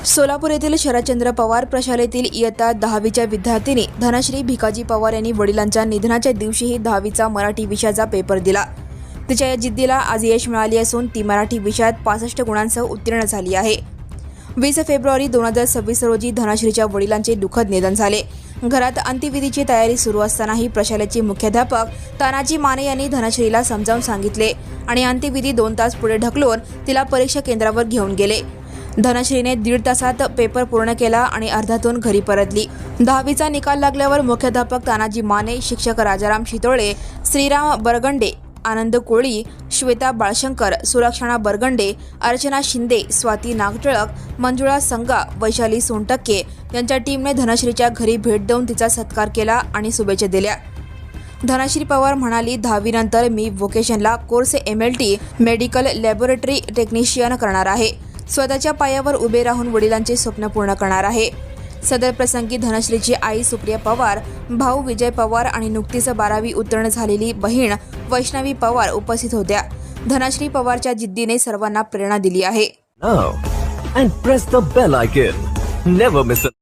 सोलापूर येथील शरदचंद्र पवार प्रशालेतील इयत्ता 10वीच्या विद्यार्थिनी धनश्री भिकाजी पवार यांनी वडिलांच्या निधनाच्या दिवशीही 10वीचा मराठी विषयाचा पेपर दिला। तिच्या या जिद्दीला आज यश मिळाले असून ती मराठी विषयात 65 गुणांसह उत्तीर्ण झाली आहे। 20 फेब्रुवारी 2026 रोजी धनश्रीच्या वडिलांचे दुःखद निधन झाले। घरात अंत्यविधीची तयारी सुरू असतानाही प्रशालेचे मुख्याध्यापक तानाजी माने यांनी धनश्रीला समजावून सांगितले आणि अंत्यविधी 2 तास पुढे ढकलून तिला परीक्षा केंद्रावर घेऊन गेले। धनश्रीने 1.5 तासात पेपर पूर्ण केला आणि अर्ध्यातून घरी परतली। 10वीचा निकाल लागल्यावर मुख्याध्यापक तानाजी माने, शिक्षक राजाराम शितोळे, श्रीराम बरगंडे, आनंद कोळी, श्वेता बाळशंकर, सुरक्षणा बरगंडे, अर्चना शिंदे, स्वाती नागटिळक, मंजुळा संगा, वैशाली सोनटक्के यांच्या टीमने धनश्रीच्या घरी भेट देऊन तिचा सत्कार केला आणि शुभेच्छा दिल्या। धनश्री पवार म्हणाली, 10वी नंतर मी व्होकेशनला course MLT medical laboratory technician करणार आहे। स्वतःच्या पायावर उभे राहून वडिलांचे स्वप्न पूर्ण करणार आहे। सदर प्रसंगी धनश्रीची आई सुप्रिया पवार, भाऊ विजय पवार आणि नुकतीच 12वी उत्तीर्ण झालेली बहीण वैष्णवी पवार उपस्थित होत्या। धनश्री पवारच्या जिद्दीने सर्वांना प्रेरणा दिली आहे। Now and press the bell icon. Never miss a